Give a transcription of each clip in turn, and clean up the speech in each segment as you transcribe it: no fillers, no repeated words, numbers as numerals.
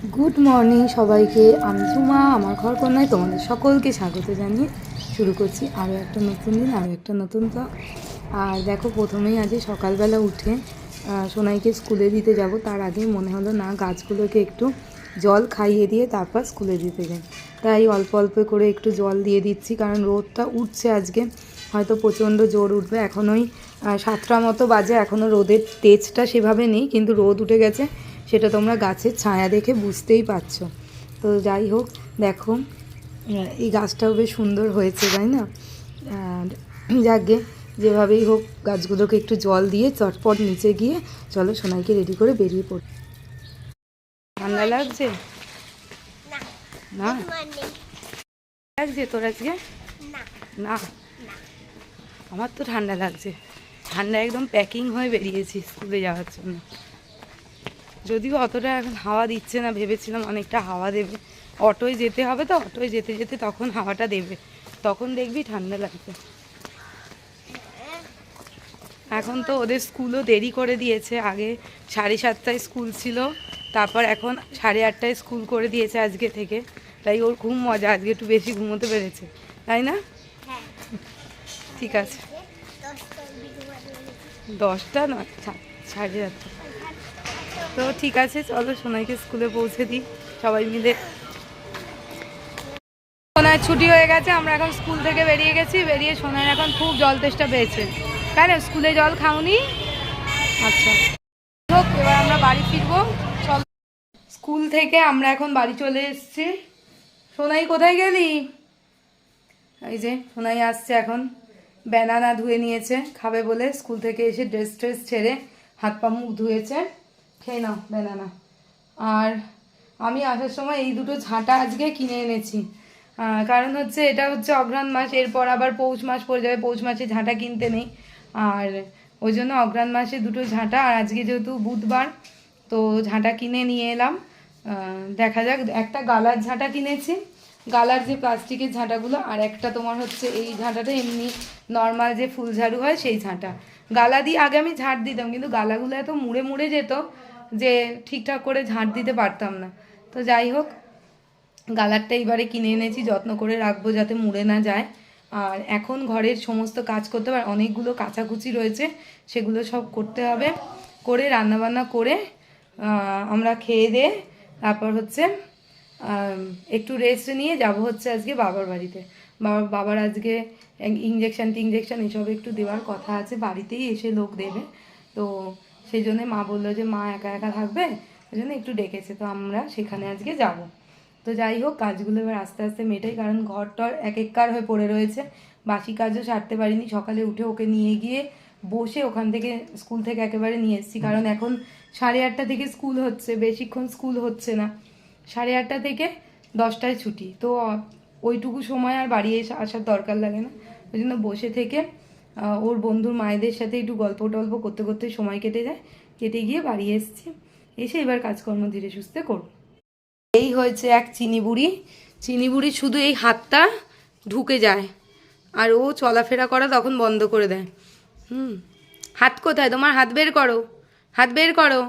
Good morning সবাইকে। আমি ঝুমা, আমার ঘর কন্যায় তোমাদের সকলকে স্বাগত জানিয়ে শুরু করছি আরও একটা নতুন দিন, আরও একটা নতুন ব্লগ। আর দেখো, প্রথমেই আজ সকালবেলা উঠে সোনাইকে স্কুলে দিতে যাব, তার আগেই মনে হলো না গাছগুলোকে একটু জল খাইয়ে দিয়ে তারপর স্কুলে দিতে যাই। তাই অল্প অল্প করে একটু জল দিয়ে দিচ্ছি, কারণ রোদটা উঠছে আজকে, হয়তো প্রচণ্ড জোর উঠবে। এখন ওই 7টা মতো বাজে, এখনও রোদের তেজটা সেভাবে নেই, কিন্তু রোদ উঠে গেছে, সেটা তোমরা গাছের ছায়া দেখে বুঝতেই পারছো। তো যাই হোক, দেখো এই গাছটাও বেশ সুন্দর হয়েছে, তাই না? আর যাকে যেভাবেই হোক গাছগুলোকে একটু জল দিয়ে চটপট নিচে গিয়ে চলো সোনাইকে রেডি করে বেরিয়ে পড়ি। ঠান্ডা লাগছে না? লাগছে তোর আজকে? না, আমার তো ঠান্ডা লাগছে। ঠান্ডা একদম প্যাকিং হয়ে বেরিয়েছি স্কুলে যাওয়ার জন্য। যদিও অতটা এখন হাওয়া দিচ্ছে না, ভেবেছিলাম অনেকটা হাওয়া দেবে। অটোয় যেতে হবে, তো অটোয় যেতে যেতে তখন হাওয়াটা দেবে, তখন দেখবি ঠান্ডা লাগবে। এখন তো ওদের স্কুলও দেরি করে দিয়েছে, আগে 7:30টায় স্কুল ছিল, তারপর এখন 8:30টায় স্কুল করে দিয়েছে আজকে থেকে। তাই ওর খুব মজা, আজকে একটু বেশি ঘুমোতে পেরেছে, তাই না? ঠিক আছে, 10টা নয়, 7:30। তো ঠিক আছে, চলো সোনাইকে স্কুলে পৌঁছে দিই সবাই মিলে। সোনার ছুটি হয়ে গেছে, আমরা এখন স্কুল থেকে বেরিয়ে গেছি। বেরিয়ে সোনার এখন খুব জল তেষ্টা পেয়েছে। কেন স্কুলে জল খাওনি? আচ্ছা, হোক, এবার আমরা বাড়ি ফিরবো। চলো, স্কুল থেকে আমরা এখন বাড়ি চলে এসেছি। সোনাই কোথায় গেলি? এই যে সোনাই আসছে এখন, ব্যানানা ধুয়ে নিয়েছে খাবে বলে, স্কুল থেকে এসে ড্রেস ট্রেস ছেড়ে হাত পা মুখ ধুয়েছে। খেয়ে নাও ব্যানানা। আর আমি আসার সময় এই দুটো ঝাঁটা আজকে কিনে এনেছি, কারণ হচ্ছে এটা হচ্ছে অঘ্রাণ মাস, এরপর আবার পৌষ মাস পড়ে যাবে, পৌষ মাসে ঝাঁটা কিনতে নেই। আর ওই জন্য অঘ্রাণ মাসে দুটো ঝাঁটা, আর আজকে যেহেতু বুধবার, তো ঝাঁটা কিনে নিয়ে এলাম। দেখা যাক, একটা গালার ঝাঁটা কিনেছি, গালার যে প্লাস্টিকের ঝাঁটাগুলো, আর একটা তোমার হচ্ছে এই ঝাঁটাটা এমনি নর্মাল যে ফুল ঝাড়ু হয় সেই ঝাঁটা। গালা দিয়ে আগে আমি ঝাঁট দিতাম, কিন্তু গালাগুলো এত মুড়ে মুড়ে যেত যে ঠিকঠাক করে ঝাঁট দিতে পারতাম না। তো যাই হোক, গালারটা এবারে কিনে এনেছি, যত্ন করে রাখবো যাতে মুড়ে না যায়। আর এখন ঘরের সমস্ত কাজ করতে হবে, অনেকগুলো কাচাকুচি রয়েছে, সেগুলো সব করতে হবে। করে রান্নাবান্না করে আমরা খেয়ে দিয়ে তারপর হচ্ছে একটু রেস্ট নিয়ে যাব হচ্ছে আজকে বাবার বাড়িতে। বাবার আজকে ইঞ্জেকশান টিঞ্জেকশান এসব একটু দেওয়ার কথা আছে, বাড়িতেই এসে লোক দেবে। তো সেই জন্যে মা বললো যে মা একা একা থাকবে, ওই জন্য একটু ডেকেছে, তো আমরা সেখানে আজকে যাব। তো যাই হোক, কাজগুলো এবার আস্তে আস্তে মেটাই, কারণ ঘরটর এক এককার হয়ে পড়ে রয়েছে, বাসি কাজও সারতে পারিনি। সকালে উঠে ওকে নিয়ে গিয়ে বসে ওখান থেকে স্কুল থেকে একেবারে নিয়ে এসেছি, কারণ এখন 8:30 থেকে স্কুল হচ্ছে, বেশিক্ষণ স্কুল হচ্ছে না, 8:30 থেকে 10টায় ছুটি। তো ওইটুকু সময় আর বাড়ি এসে আসার দরকার লাগে না, ওই জন্য বসে থেকে ওর বন্ধুর মায়েদের সাথে একটু গল্প টল্প করতে করতে সময় কেটে যায়। কেটে গিয়ে বাড়ি এসেছি, এসে এবার কাজকর্ম ধীরে সুস্থে করব। এই হয়েছে এক চিনি বুড়ি। চিনি বুড়ি শুধু এই হাতটা ঢুকে যায়, আর ও চলাফেরা করা তখন বন্ধ করে দেয়। হাত কোথায় তোমার? হাত বের করো, হাত বের করো,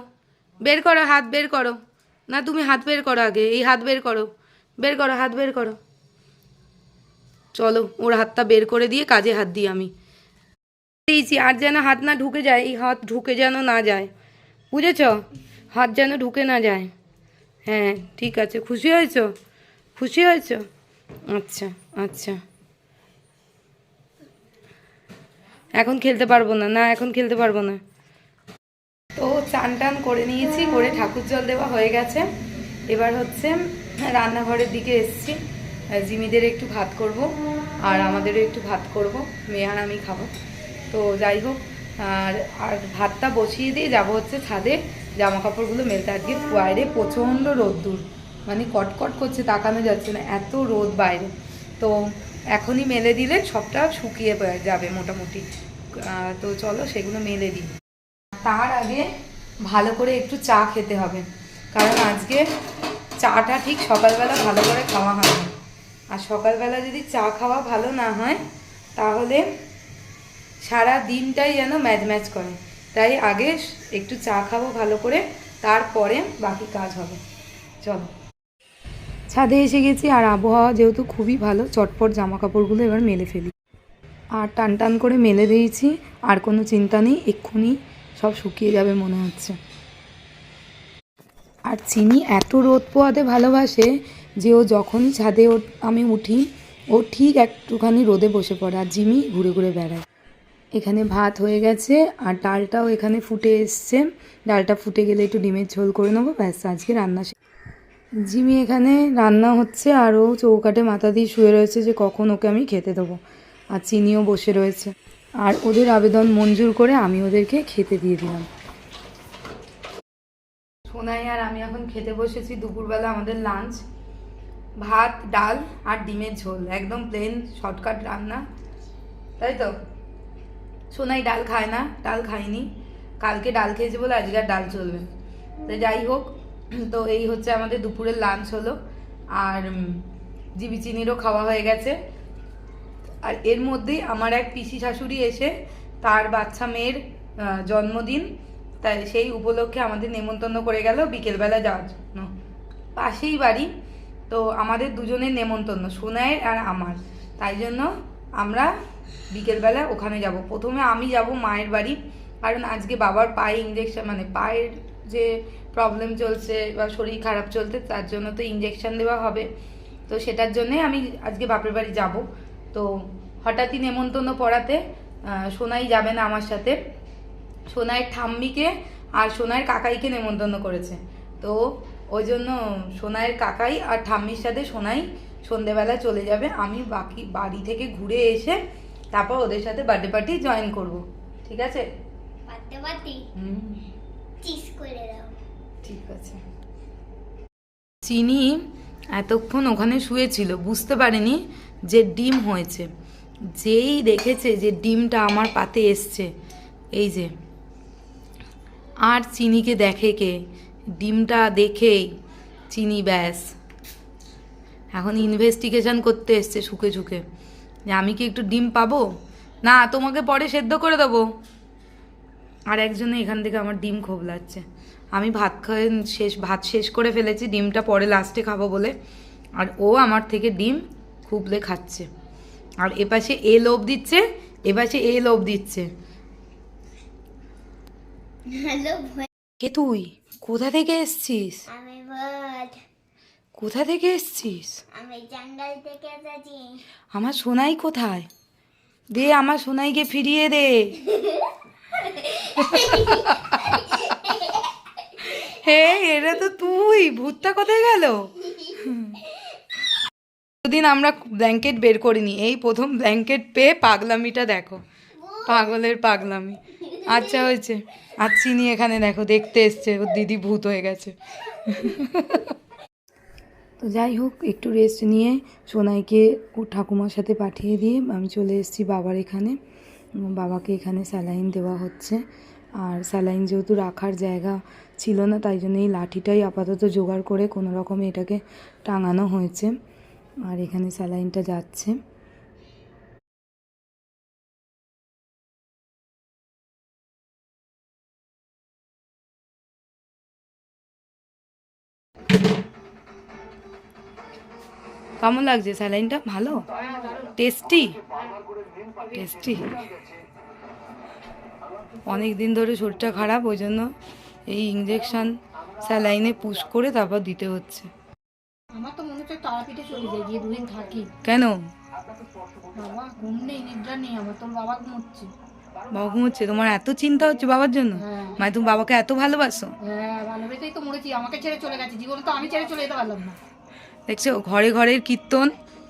বের করো, হাত বের করো। না, তুমি হাত বের করো আগে, এই হাত বের করো, বের করো, হাত বের করো। চলো, ওর হাতটা বের করে দিয়ে কাজে হাত দিই আমি। দিয়েছি, আর যেন হাত না ঢুকে যায়, এই হাত ঢুকে যেন না যায়, বুঝেছ? হাত যেন ঢুকে না যায়। হ্যাঁ ঠিক আছে, খুশি হয়েছ? খুশি হয়েছ? আচ্ছা আচ্ছা। এখন খেলতে পারবো না? না, এখন খেলতে পারবো না। তো চান টান করে নিয়েছি, করে ঠাকুর জল দেওয়া হয়ে গেছে। এবার হচ্ছে রান্নাঘরের দিকে এসছি, জিমিদের একটু ভাত করব, আর আমাদেরও একটু ভাত করব, মেয়ে আর আমি খাবো। তো যাই হোক, আর আর ভাতটা বসিয়ে দিয়ে যাব হচ্ছে ছাদে জামা কাপড়গুলো মেলতে। আজকে বাইরে প্রচণ্ড রোদ্দুর, মানে কটকট করছে, তাকানো যাচ্ছে না, এত রোদ বাইরে। তো এখনই মেলে দিলে সবটা শুকিয়ে যাবে মোটামুটি। তো চলো সেগুলো মেলে দিই। তার আগে ভালো করে একটু চা খেতে হবে, কারণ আজকে চাটা ঠিক সকালবেলা ভালো করে খাওয়া হয় না, আর সকালবেলা যদি চা খাওয়া ভালো না হয় তাহলে সারা দিনটাই যেন ম্যাচ ম্যাচ করে। তাই আগে একটু চা খাবো ভালো করে, তারপরে বাকি কাজ হবে। চলো ছাদে এসে গেছি, আর আবহাওয়া যেহেতু খুবই ভালো, চটপট জামা কাপড়গুলো এবার মেলে ফেলি। আর টান টান করে মেলে দিয়েছি, আর কোনো চিন্তা নেই, এক্ষুনি সব শুকিয়ে যাবে মনে হচ্ছে। আর চিনি এত রোদ পোয়াতে ভালোবাসে যে ও যখনই ছাদে আমি উঠি, ও ঠিক একটুখানি রোদে বসে পড়ে, আর জিমি ঘুরে ঘুরে বেড়ায়। এখানে ভাত হয়ে গেছে, আর ডালটাও এখানে ফুটে এসছে। ডালটা ফুটে গেলে একটু ডিমের ঝোল করে নেবো, ব্যাস আজকে রান্না শেষ। জিমি এখানে রান্না হচ্ছে, আর ও চৌকাঠে মাথা দিয়ে শুয়ে রয়েছে যে কখন ওকে আমি খেতে দেবো। আর চিনিও বসে রয়েছে, আর ওদের আবেদন মঞ্জুর করে আমি ওদেরকে খেতে দিয়ে দিলাম। সোনাই আর আমি এখন খেতে বসেছি। দুপুরবেলা আমাদের লাঞ্চ ভাত, ডাল আর ডিমের ঝোল, একদম প্লেন শর্টকাট রান্না, তাই তো। সোনাই ডাল খায় না, ডাল খাইনি, কালকে ডাল খেয়েছে বলে আজকে আর ডাল চলবে। তো যাই হোক, তো এই হচ্ছে আমাদের দুপুরের লাঞ্চ হলো। আর জিবি চিনিরও খাওয়া হয়ে গেছে। আর এর মধ্যেই আমার এক পিসি শাশুড়ি এসে, তার বাচ্চা মেয়ের জন্মদিন, তাই সেই উপলক্ষে আমাদের নেমন্তন্ন করে গেল বিকেলবেলা যাওয়ার জন্য। পাশেই বাড়ি, তো আমাদের দুজনের নেমন্তন্ন, সোনাইয়ের আর আমার। তাই জন্য আমরা বিকেলবেলা ওখানে যাব। প্রথমে আমি যাব মায়ের বাড়ি, কারণ আজকে বাবার পায়ে ইঞ্জেকশন, মানে পায়ের যে প্রবলেম চলছে বা শরীর খারাপ চলছে, তার জন্য তো ইঞ্জেকশন দেওয়া হবে। তো সেটার জন্যে আমি আজকে বাপের বাড়ি যাব। তো হঠাৎই নেমন্তন্ন পড়াতে সোনাই যাবে না আমার সাথে, সোনাইয়ের ঠাম্মিকে আর সোনাইয়ের কাকাইকে নেমন্তন্ন করেছে। তো ওই জন্য সোনাইয়ের কাকাই আর ঠাম্মির সাথে সোনাই সন্ধেবেলা চলে যাবে। আমি বাকি বাড়ি থেকে ঘুরে এসে তারপর ওদের সাথে বার্থডে পার্টি জয়েন করব, ঠিক আছে? বার্থডে পার্টি চিজ করে দাও। ঠিক আছে। চিনি এতক্ষণ ওখানে শুয়েছিল, বুঝতে পারেনি যে ডিম হয়েছে। যেই দেখেছে যে ডিমটা আমার পাতে এসছে, এই যে, আর চিনিকে দেখে কে, ডিমটা দেখেই চিনি ব্যাস এখন ইনভেস্টিগেশন করতে এসছে শুকে ঝুঁকে, যে আমি কি একটু ডিম পাবো না, তোমাকে পরে সেদ্ধ করে দেবো। আর একজনে এখান থেকে আমার ডিম খোবলাচ্ছে। আমি ভাত শেষ করে ফেলেছি, ডিমটা পরে লাস্টে খাবো বলে, আর ও আমার থেকে ডিম খুবলে খাচ্ছে। আর এপাশে এ লোভ দিচ্ছে, এপাশে এ লোভ দিচ্ছে। হ্যালো, কে তুই? কোথা থেকে এসছিস? আমি বার্ড। কোথা থেকে এসছিস? আমি জঙ্গল থেকে এসেছি। আমার সোনাই কোথায়? দে, আমার সোনাইকে ফিরিয়ে দে। হে, এটা তো তুই। ভূতটা কোথায় গেল? দুদিন আমরা ব্ল্যাঙ্কেট বের করিনি, এই প্রথম ব্ল্যাঙ্কেট পেয়ে পাগলামিটা দেখো, পাগলের পাগলামি। আচ্ছা হয়েছে। আর চিনি এখানে দেখো দেখতে এসছে, ওর দিদি ভূত হয়ে গেছে। তো যাই হোক, একটু রেস্ট নিয়ে সোনাইকে ওর ঠাকুমার সাথে পাঠিয়ে দিয়ে আমি চলে এসেছি বাবার এখানে। বাবাকে এখানে স্যালাইন দেওয়া হচ্ছে। আর স্যালাইন যেহেতু রাখার জায়গা ছিল না, তাই জন্য এই লাঠিটাই আপাতত জোগাড় করে কোনো রকমে এটাকে টাঙানো হয়েছে। আর এখানে স্যালাইনটা যাচ্ছে। কেমন লাগছে স্যালাইনটা? ভালো, টেস্টি টেস্টি। অনেক দিন ধরে শরীরটা খারাপ, ওই জন্য এই ইঞ্জেকশন স্যালাইনে পুশ করে তারপর দিতে হচ্ছে। আমার তো মনে হচ্ছে তারাপীঠে চলে যাই, গিয়ে দুদিন থাকি। কেন? বাবা ঘুম নেই, নিদ্রা নেই আমার, তোর বাবা ঘুমোচ্ছে। বাবা ঘুমোচ্ছে? তোমার এত চিন্তা হচ্ছে বাবার জন্য? হ্যাঁ। মানে তুমি বাবাকে এত ভালোবাসো? হ্যাঁ, ভালোবেসেই তো মরেছি, আমাকে ছেড়ে চলে গেছে। জীবনে তো আমি ছেড়ে চলে যেতে পারলাম না। দেখছো, ঘরে ঘরের কীর্তন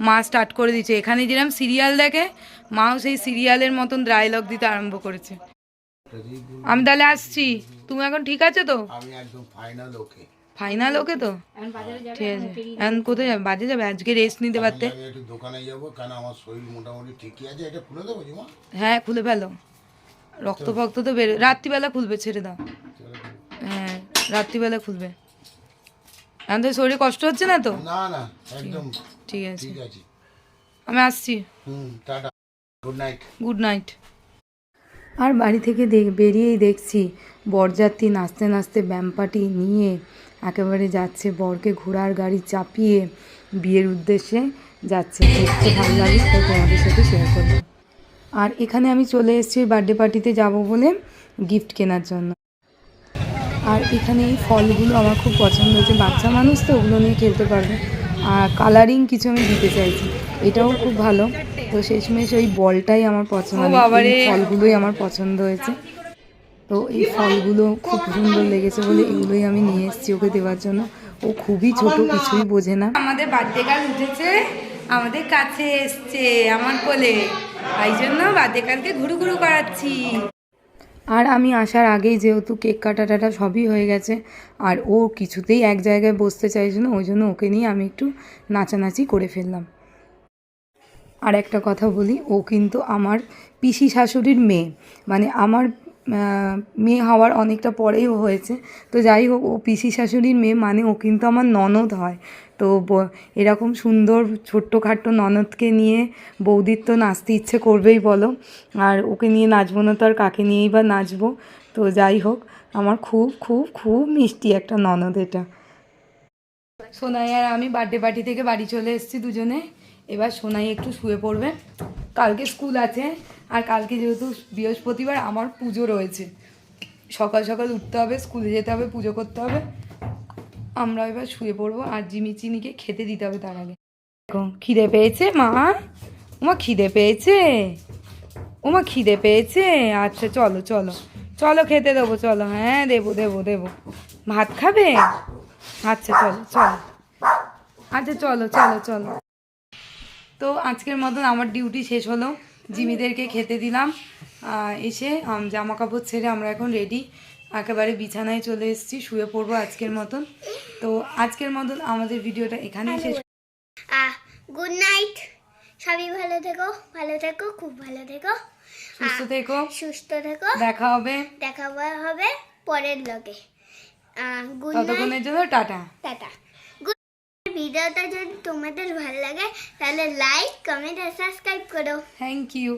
মা স্টার্ট করে দিচ্ছে। এখানে যেরকম সিরিয়াল দেখে, মাও সেই সিরিয়ালের মতন ডায়লগ দিতে আরম্ভ করেছে। আমি তাহলে আসছি, তুমি এখন ঠিক আছে তো? আমি একদম ফাইনাল ওকে। ফাইনাল ওকে তো? এখন বাজারে যাবে, ঠিক আছে। এখন কোথায় যাবে? বাজে যাবে? আজকে রেস্ট নিতে পারতে। আমি একটু দোকানে যাবো, কারণ আমার শরীর মোটামুটি ঠিকই আছে। এটা খুলে দেবো জিমা? হ্যাঁ, খুলে ফেলো। রক্ত ফক্ত তো বেরো, রাত্রিবেলা খুলবে, ছেড়ে দাও। হ্যাঁ, রাত্রিবেলা খুলবে। এখন তো শরীরে কষ্ট হচ্ছে না তো? না না, একদম ঠিক আছে, ঠিক আছে। আমি আসছি। টাটা, গুড নাইট। Good night. আর বাড়ি থেকে বেরিয়েই দেখছি বরযাত্রী নাচতে নাচতে ব্যাম্পাটি নিয়ে একেবারে যাচ্ছে বরকে ঘোড়ার গাড়ি চাপিয়ে বিয়ের উদ্দেশ্যে যাচ্ছে। দেখতে ভালো লাগে, তাই তোমাদের সাথে শেয়ার করলাম। আর এখানে আমি চলে এসেছি বার্থডে পার্টিতে যাব বলে গিফট কেনার জন্য। আর এখানে এই ফলগুলো আমার খুব পছন্দ হয়েছে, বাচ্চা মানুষ তো ওগুলো নিয়ে খেলতে পারবে। আর কালারিং কিছু আমি দিতে চাইছি, এটাও খুব ভালো। তো শেষমেশ ওই বলটাই আমার পছন্দ, এই ফলগুলোই আমার পছন্দ হয়েছে। তো এই ফলগুলো খুব সুন্দর লেগেছে বলে এগুলোই আমি নিয়ে এসেছি ওকে দেওয়ার জন্য। ও খুবই ছোট, কিছুই বোঝে না। আমাদের বার্থডে গার্ল উঠেছে, আমাদের কাছে এসছে আমার কোলে, তাই জন্য বার্থডে গার্লকে ঘুরু ঘুরু করাচ্ছি। আর আমি আসার আগেই যেহেতু কেক কাটা টাটা সবই হয়ে গেছে, আর ও কিছুতেই এক জায়গায় বসতে চাইছে না, ওই জন্য ওকে নিয়ে আমি একটু নাচানাচি করে ফেললাম। আর একটা কথা বলি, ও কিন্তু আমার পিসি শাশুড়ির মেয়ে, মানে আমার মেয়ে হওয়ার অনেকটা পরেই ও হয়েছে। তো যাই হোক, ও পিসি শাশুড়ির মেয়ে মানে ও কিন্তু আমার ননদ হয়। তো এরকম সুন্দর ছোট্টখাট্টো ননদকে নিয়ে বৌদির তো নাচতে ইচ্ছে করবেই বলো, আর ওকে নিয়ে নাচবো না তো আর কাকে নিয়েই বা নাচবো। তো যাই হোক, আমার খুব খুব খুব মিষ্টি একটা ননদ এটা। সোনাই আর আমি বার্থডে পার্টি থেকে বাড়ি চলে এসেছি দুজনে। এবার সোনাই একটু শুয়ে পড়বে, কালকে স্কুল আছে। আর কালকে যেহেতু বৃহস্পতিবার আমার পুজো রয়েছে, সকাল সকাল উঠতে হবে, স্কুলে যেতে হবে, পুজো করতে হবে। আমরা এবার শুয়ে পড়বো, আর চিনিকে খেতে দিতে হবে তার আগে। দেখো খিদে পেয়েছে মা, ওমা খিদে পেয়েছে, ওমা খিদে পেয়েছে। আচ্ছা চলো চলো চলো খেতে দেবো, চলো। হ্যাঁ দেবো দেবো দেবো। ভাত খাবে? আচ্ছা চলো চলো, আচ্ছা চলো চলো চলো। তো আজকের মতন আমার ডিউটি শেষ হলো, জিমিদেরকে খেতে দিলাম। এসে জামা কাপড় ছেড়ে আমরা এখন রেডি, একেবারে বিছানায় চলে এসেছি, শুয়ে পড়বো আজকের মতন। তো আজকের মতন আমাদের ভিডিওটা এখানেই শেষ। গুড নাইট, সবাই ভালো থেকো, ভালো থেকো, খুব ভালো থেকো, সুস্থ থেকো, সুস্থ থেকো। দেখা হবে পরের লগে। গুড নাইট, ততক্ষণের জন্য টাটা টাটা। ভিডিওটা যদি তোমাদের ভালো লাগে তাহলে লাইক, কমেন্ট আর সাবস্ক্রাইব করো। Thank you.